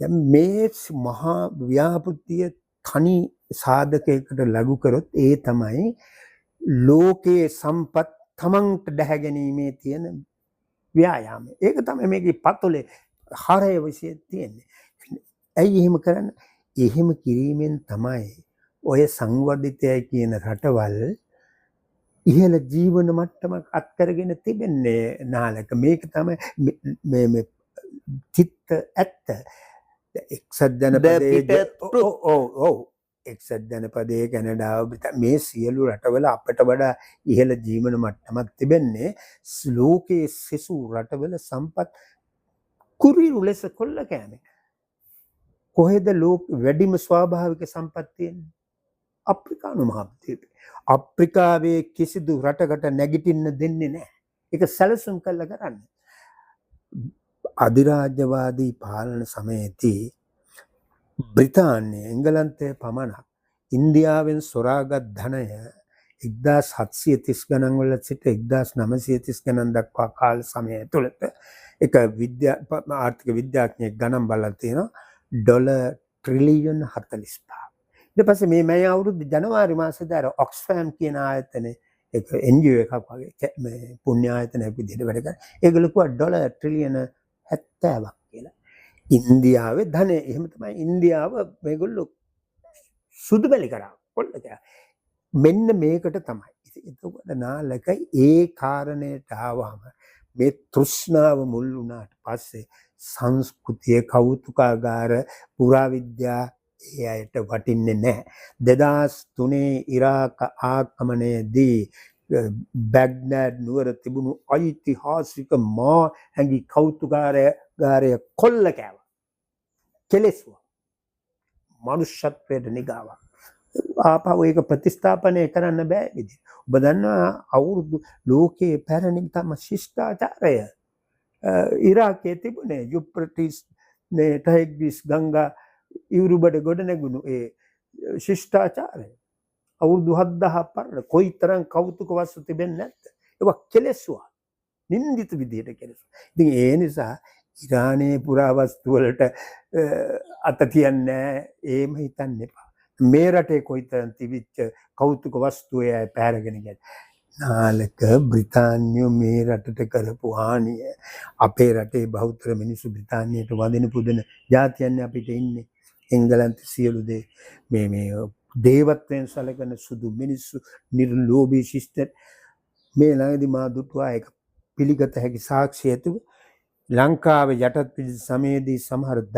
දැන් මේ මහා ව්‍යාපෘතිය තනි සාධකයකට ලඝු කරොත් ඒ තමයි ලෝකයේ සම්පත් තමන්ට දැහැ ගැනීමේ තියෙන ව්‍යායාමය. ඒක තමයි මේකේ පතුලේ හරය විශේෂ තියෙන්නේ. ඇයි එහෙම කරන්නේ? එහෙම කිරීමෙන් තමයි ඔය සංවර්ධිතය කියන රටවල් ඉහළ ජීවන මට්ටමක් අත් කරගෙන තිබෙන්නේ නාලක. මේක තමයි මේ චිත්ත ඇත්ත. එක්සත් ජනපදයේ ඔව් එක්සත් ජනපදයේ කැනඩාව මේ සියලු රටවල අපට වඩා ඉහළ ජීවන මට්ටමක් තිබෙන්නේ ලෝකයේ සෙසු රටවල සම්පත් කුරිරු ලෙස කොල්ල කෑමේ. කොහෙද ලෝක වැඩිම ස්වාභාවික සම්පත් තියෙන්නේ? අප්‍රිකානු මහද්වීපේ. අප්‍රිකාවේ කිසිදු රටකට නැගිටින්න දෙන්නේ නැහැ. ඒක සැලසුම් කළා කරන්නේ. අධිරාජ්‍යවාදී පාලන සමයේදී බ්‍රිතාන්‍යය එංගලන්තයේ පමණක් ඉන්දියාවෙන් සොරාගත් ධනය 1730 ගණන් වල සිට 1930 ගණන් දක්වා කාල සමය තුළත එක ආර්ථික විද්‍යාඥයෙක් ගණන් බලලා තියෙනවා ඩොලර් ට්‍රිලියන් 45. ඊට පස්සේ මේ අවුරුදු ජනවාරි මාසෙදී අර ඔක්ස්ෆෑම් කියන ආයතනයේ එක NGO එකක් වගේ මේ පුණ්‍ය ආයතනයක් විදිහට වැඩ කරන. ඒගොල්ලෝ කිව්වා ඩොලර් ට්‍රිලියන 70ක් කියලා. ඉන්දියාවේ ධනය එහෙම තමයි ඉන්දියාව මේගොල්ලෝ සුදු බැලි කරා. මෙන්න මේකට තමයි. එතකොට නාලක ඒ කාරණයට ආවම මේ තෘෂ්ණාව මුල් වුණාට පස්සේ සංස්කෘතිය කෞතුකාගාර පුරාවිද්‍යා ඒ අයට වටින්නේ නැහැ. 2003 ඉරාක ආක්‍රමණයේදී බැග්දාඩ් නුවර තිබුණු ඓතිහාසික මා හැඟි කෞතුකාගාරය කොල්ල කෑවා. කෙලෙසුවා. මනුෂ්‍යත්වයට නිගාවා. ආපහු ඒක ප්‍රතිස්ථාපනය කරන්න බෑ විදිහ. ඔබ දන්නවා අවුරුදු ලෝකයේ පැරණිම තම ශිෂ්ටාචාරය ඉරාකයේ තිබුණේ යුප්‍රටිස් මේ ටයිග්‍රිස් ගංගා ඉවුරුබඩ ගොඩ නැගුණු ඒ ශිෂ්ටාචාරය අවුරුදු 7000 පරණ කොයිතරම් කෞතුක වස්තු තිබෙන්නේ නැද්ද? ඒක කෙලෙසුවා. නින්දිත විදිහට කෙලෙසුවා. ඉතින් ඒ නිසා ඉරානයේ පුරාවස්තු වලට අත තියන්නේ එහෙම හිතන්න එපා. මේ රටේ කොයිතරම් තිබිච්ච කෞතුක වස්තු එය පැහැරගෙන ගියද? නාලක බ්‍රිතාන්‍යෝ මේ රටට කරපු හානිය අපේ රටේ බහුතර මිනිස්සු බ්‍රිතාන්‍යයට වදින පුදන ජාතියන්නේ අපිට ඉන්නේ. එංගලන්ත සියලු දේ මේ දේවත්වයෙන් සැලකෙන සුදු මිනිස්සු නිර්ලෝභී ශිෂ්ට මේ ළඟදී මා දුටුවා එක පිළිගත හැකි සාක්ෂි ඇතුව ලංකාවේ යටත් පිළිස සමයේදී සමහර